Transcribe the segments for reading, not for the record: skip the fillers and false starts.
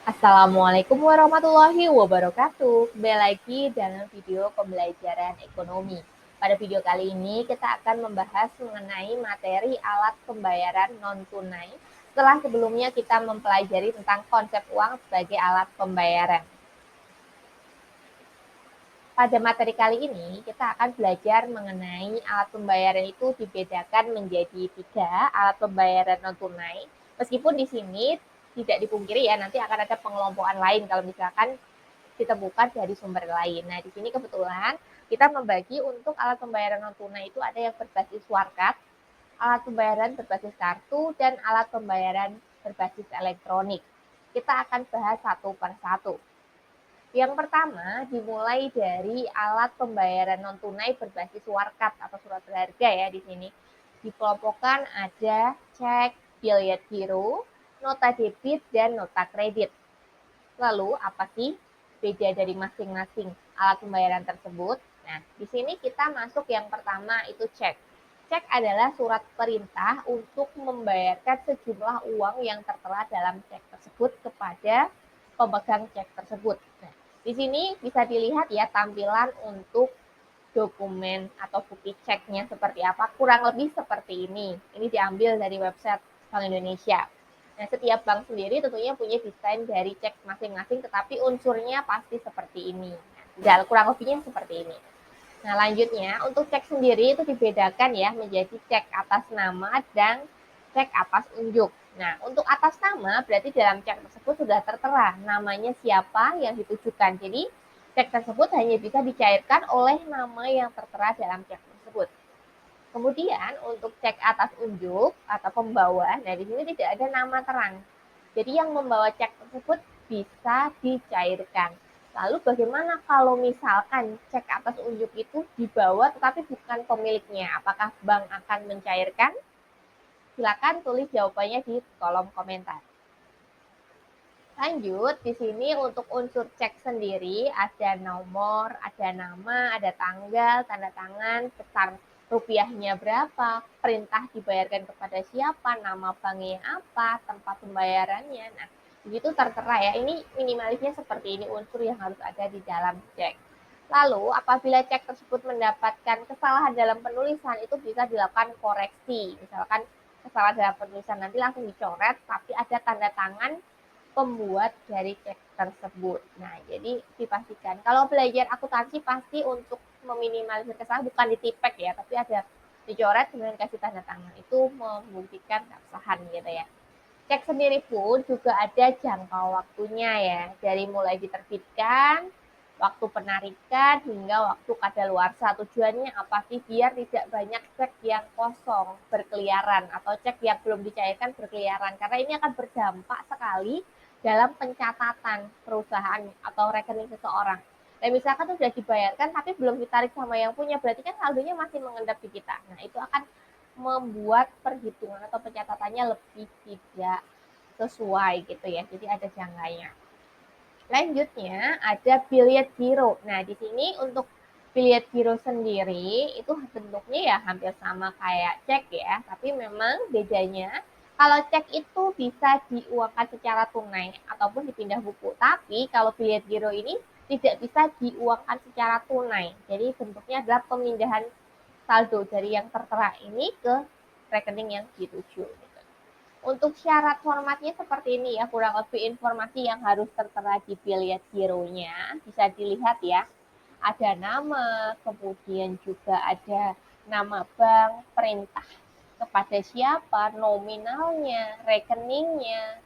Assalamualaikum warahmatullahi wabarakatuh. Kembali lagi dalam video pembelajaran ekonomi. Pada video kali ini kita akan membahas mengenai materi alat pembayaran non-tunai setelah sebelumnya kita mempelajari tentang konsep uang sebagai alat pembayaran. Pada materi kali ini kita akan belajar mengenai alat pembayaran itu dibedakan menjadi 3 alat pembayaran non-tunai. Meskipun di sini tidak dipungkiri ya, nanti akan ada pengelompokan lain kalau misalkan ditemukan dari sumber lain. Nah, di sini kebetulan kita membagi untuk alat pembayaran non tunai itu ada yang berbasis warkat, alat pembayaran berbasis kartu, dan alat pembayaran berbasis elektronik. Kita akan bahas satu per satu. Yang pertama dimulai dari alat pembayaran non tunai berbasis warkat atau surat berharga ya di sini. Dikelompokkan ada cek, billet giro, nota debit, dan nota kredit. Lalu apa sih beda dari masing-masing alat pembayaran tersebut? Nah, di sini kita masuk yang pertama itu cek. Cek adalah surat perintah untuk membayarkan sejumlah uang yang tertera dalam cek tersebut kepada pemegang cek tersebut. Nah, di sini bisa dilihat ya tampilan untuk dokumen atau bukti ceknya seperti apa. Kurang lebih seperti ini. Ini diambil dari website Bank Indonesia. Nah, setiap bank sendiri tentunya punya desain dari cek masing-masing, tetapi unsurnya pasti seperti ini. Nah, kurang lebihnya seperti ini. Nah, lanjutnya untuk cek sendiri itu dibedakan ya menjadi cek atas nama dan cek atas unjuk. Nah, untuk atas nama berarti dalam cek tersebut sudah tertera namanya siapa yang ditujukan. Jadi, cek tersebut hanya bisa dicairkan oleh nama yang tertera dalam cek tersebut. Kemudian untuk cek atas unjuk atau pembawa, nah di sini tidak ada nama terang. Jadi yang membawa cek tersebut bisa dicairkan. Lalu bagaimana kalau misalkan cek atas unjuk itu dibawa tetapi bukan pemiliknya? Apakah bank akan mencairkan? Silakan tulis jawabannya di kolom komentar. Lanjut, di sini untuk unsur cek sendiri ada nomor, ada nama, ada tanggal, tanda tangan, besar rupiahnya berapa, perintah dibayarkan kepada siapa, nama banknya apa, tempat pembayarannya. Nah, begitu tertera ya. Ini minimalisnya seperti ini unsur yang harus ada di dalam cek. Lalu, apabila cek tersebut mendapatkan kesalahan dalam penulisan, itu bisa dilakukan koreksi. Misalkan kesalahan dalam penulisan nanti langsung dicoret, tapi ada tanda tangan pembuat dari cek tersebut. Nah, jadi dipastikan. Kalau belajar akuntansi pasti untuk meminimalisir kesalahan bukan ditipek ya, tapi ada dicoret kemudian kasih tanda tangan. Itu membuktikan keabsahan gitu ya. Cek sendiri pun juga ada jangka waktunya ya, dari mulai diterbitkan, waktu penarikan hingga waktu kadaluarsa. Tujuannya apa sih? Biar tidak banyak cek yang kosong berkeliaran atau cek yang belum dicairkan berkeliaran, karena ini akan berdampak sekali dalam pencatatan perusahaan atau rekening seseorang. Dan misalkan sudah dibayarkan tapi belum ditarik sama yang punya, berarti kan saldonya masih mengendap di kita. Nah, itu akan membuat perhitungan atau pencatatannya lebih tidak sesuai gitu ya. Jadi ada jangkanya. Lanjutnya ada billet giro. Nah, di sini untuk billet giro sendiri itu bentuknya ya hampir sama kayak cek ya, tapi memang bedanya kalau cek itu bisa diuangkan secara tunai ataupun dipindah buku. Tapi kalau billet giro ini tidak bisa diuangkan secara tunai. Jadi bentuknya adalah pemindahan saldo dari yang tertera ini ke rekening yang dituju. Untuk syarat formatnya seperti ini ya, kurang lebih informasi yang harus tertera di billet gironya. Bisa dilihat ya, ada nama, kemudian juga ada nama bank, perintah kepada siapa, nominalnya, rekeningnya,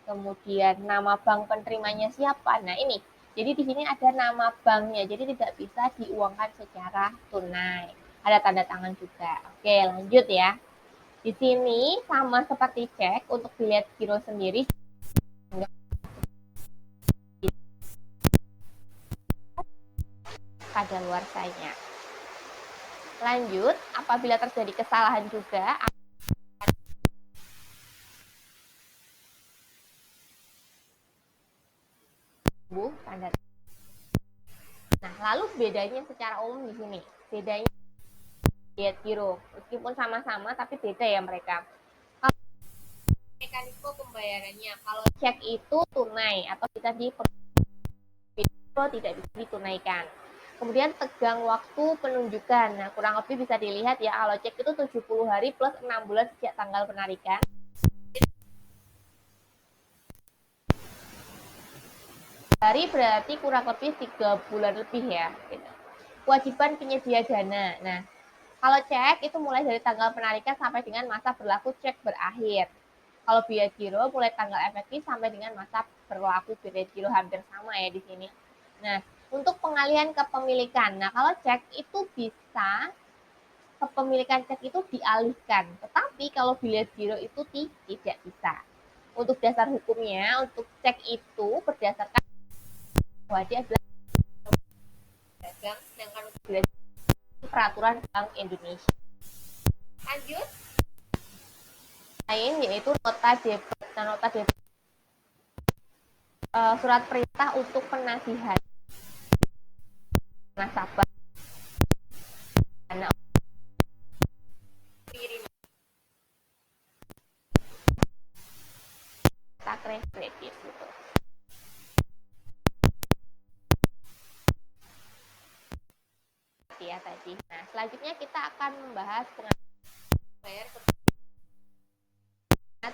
kemudian nama bank penerimanya siapa. Nah ini, jadi di sini ada nama banknya, jadi tidak bisa diuangkan secara tunai. Ada tanda tangan juga. Oke, lanjut ya. Di sini sama seperti cek untuk billet giro sendiri kadaluarsanya. Lanjut, apabila terjadi kesalahan juga tanda. Nah, lalu bedanya secara umum di sini. Bedanya billet giro, meskipun sama-sama tapi beda ya mereka. Mekanisme pembayarannya. Kalau cek itu tunai atau kita di tidak bisa ditunaikan. Kemudian tegang waktu penunjukan. Nah, kurang lebih bisa dilihat ya, kalau cek itu 70 hari plus 6 bulan sejak tanggal penarikan. Hari berarti kurang lebih 3 bulan lebih ya. Gitu. Kewajiban penyedia dana. Nah, kalau cek itu mulai dari tanggal penarikan sampai dengan masa berlaku cek berakhir. Kalau biaya giro mulai tanggal efektif sampai dengan masa berlaku biaya giro, hampir sama ya di sini. Nah, untuk pengalihan kepemilikan. Nah, kalau cek itu bisa kepemilikan cek itu dialihkan. Tetapi kalau biaya giro itu tidak bisa. Untuk dasar hukumnya, untuk cek itu berdasarkan bahwa dia adalah dagang, sedangkan untuk biaya peraturan Bank Indonesia. Lanjut. Lain yaitu nota debit. Nah, nota debit surat perintah untuk penagihan nasabah dana kirim kredit gitu. Ya tadi. Nah, selanjutnya kita akan membahas bayar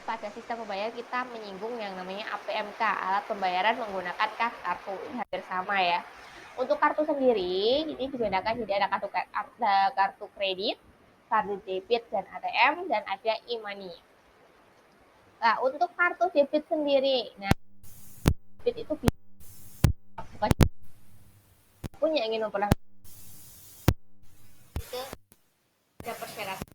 pada sistem pembayaran. Kita menyinggung yang namanya APMK, alat pembayaran menggunakan kartu. Ini hampir sama ya. Untuk kartu sendiri, ini dibedakan jadi ada kartu kredit, kartu debit dan ATM, dan ada e-money. Nah, untuk kartu debit sendiri, nah, debit itu bukan punya ingin memperlakukan ada persyaratan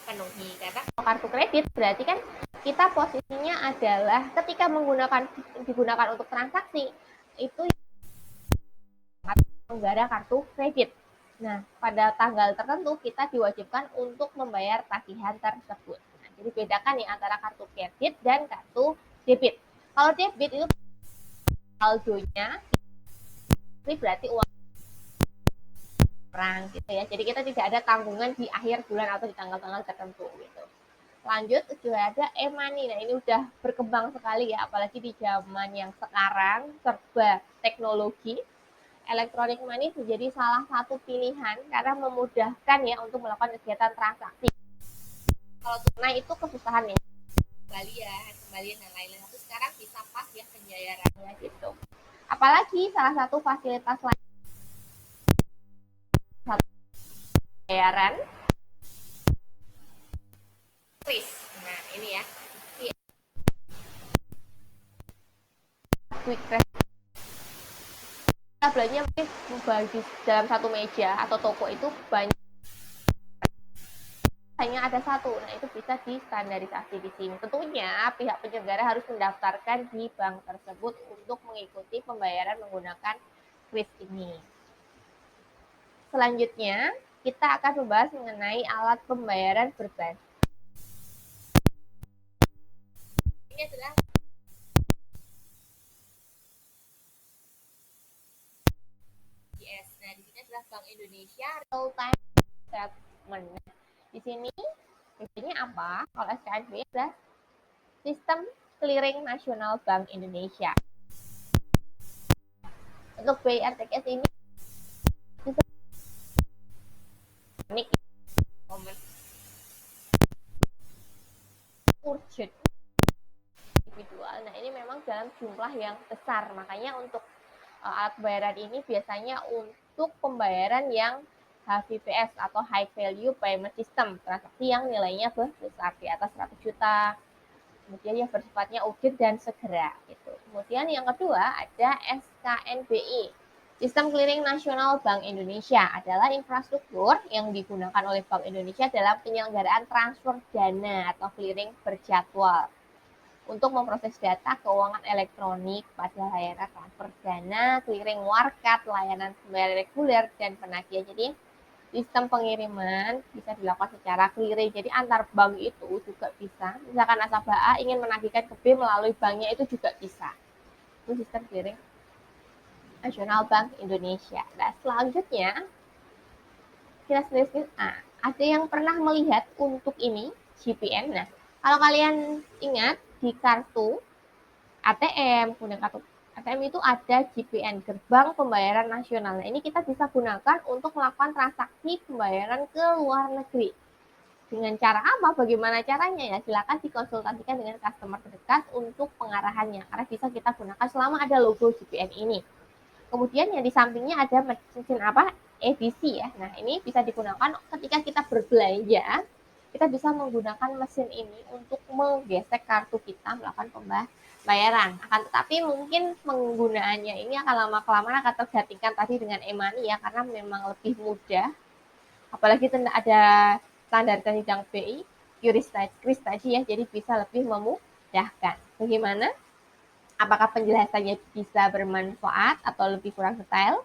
penuhi, karena kartu kredit berarti kan kita posisinya adalah ketika digunakan untuk transaksi itu penggara kartu kredit. Nah, pada tanggal tertentu kita diwajibkan untuk membayar tagihan tersebut. Nah, jadi bedakan nih antara kartu kredit dan kartu debit. Kalau debit itu saldonya ini berarti uang orang gitu ya. Jadi kita tidak ada tanggungan di akhir bulan atau di tanggal-tanggal tertentu gitu. Lanjut juga ada e-money. Nah, ini udah berkembang sekali ya, apalagi di zaman yang sekarang serba teknologi. Elektronik money menjadi salah satu pilihan karena memudahkan ya untuk melakukan kegiatan transaksi. Kalau tunai itu kesusahan ya, kembalian dan lain-lain. Tapi sekarang bisa pas ya pembayarannya gitu. Apalagi salah satu fasilitas lain pembayaran kris. Nah, ini ya. Quick Credit. Belanja mungkin bagi dalam satu meja atau toko itu banyak, hanya ada satu. Nah, itu bisa distandarisasi di sini. Tentunya pihak penyelenggara harus mendaftarkan di bank tersebut untuk mengikuti pembayaran menggunakan kris ini. Selanjutnya, kita akan membahas mengenai alat pembayaran berbasis. Ini adalah nah, di sini adalah Bank Indonesia Real Time Settlement. Di sini biasanya apa? Kalau SKNB adalah Sistem Clearing Nasional Bank Indonesia. Untuk BIRTKS ini urgent individual. Nah, ini memang dalam jumlah yang besar. Makanya untuk alat pembayaran ini biasanya untuk pembayaran yang HVPS atau High Value Payment System, transaksi yang nilainya besar di atas 100 juta. Kemudian yang bersifatnya urgent dan segera gitu. Kemudian yang kedua ada SKNBI. Sistem Clearing Nasional Bank Indonesia adalah infrastruktur yang digunakan oleh Bank Indonesia dalam penyelenggaraan transfer dana atau clearing berjadwal untuk memproses data keuangan elektronik pada layanan transfer dana, clearing warkat, layanan pembayaran reguler, dan penagihan. Jadi sistem pengiriman bisa dilakukan secara clearing. Jadi antar bank itu juga bisa. Misalkan nasabah A ingin menagihkan ke B melalui banknya itu juga bisa. Itu sistem clearing Nasional Bank Indonesia. Nah, selanjutnya kita screen ada yang pernah melihat untuk ini GPN. Nah, kalau kalian ingat di kartu ATM, kemudian kartu ATM itu ada GPN, gerbang pembayaran nasional. Nah, ini kita bisa gunakan untuk melakukan transaksi pembayaran ke luar negeri. Dengan cara apa? Bagaimana caranya ya? Silakan dikonsultasikan dengan customer terdekat untuk pengarahannya. Karena bisa kita gunakan selama ada logo GPN ini. Kemudian yang di sampingnya ada mesin apa? EDC ya. Nah, ini bisa digunakan ketika kita berbelanja. Kita bisa menggunakan mesin ini untuk menggesek kartu kita melakukan pembayaran. Akan tetapi mungkin penggunaannya ini akan lama-kelamaan akan tergantikan tadi dengan e-money ya, karena memang lebih mudah. Apalagi ada standar bidang BI, Kris tadi ya, jadi bisa lebih memudahkan. Bagaimana? Apakah penjelasannya bisa bermanfaat atau lebih kurang detail?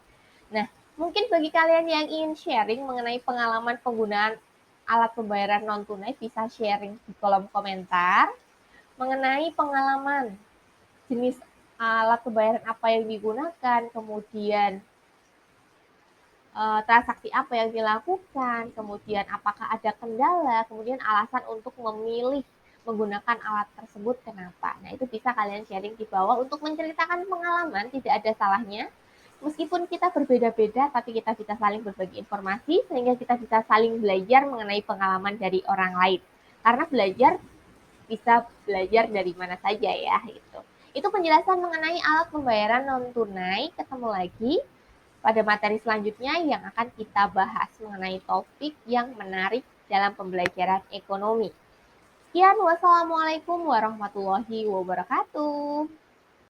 Nah, mungkin bagi kalian yang ingin sharing mengenai pengalaman penggunaan alat pembayaran non-tunai, bisa sharing di kolom komentar mengenai pengalaman jenis alat pembayaran apa yang digunakan, kemudian transaksi apa yang dilakukan, kemudian apakah ada kendala, kemudian alasan untuk memilih menggunakan alat tersebut kenapa. Nah, itu bisa kalian sharing di bawah untuk menceritakan pengalaman, tidak ada salahnya. Meskipun kita berbeda-beda, tapi kita bisa saling berbagi informasi, sehingga kita bisa saling belajar mengenai pengalaman dari orang lain. Karena belajar bisa belajar dari mana saja ya, gitu. Itu penjelasan mengenai alat pembayaran non-tunai. Ketemu lagi pada materi selanjutnya yang akan kita bahas mengenai topik yang menarik dalam pembelajaran ekonomi. Sekian, wassalamualaikum warahmatullahi wabarakatuh.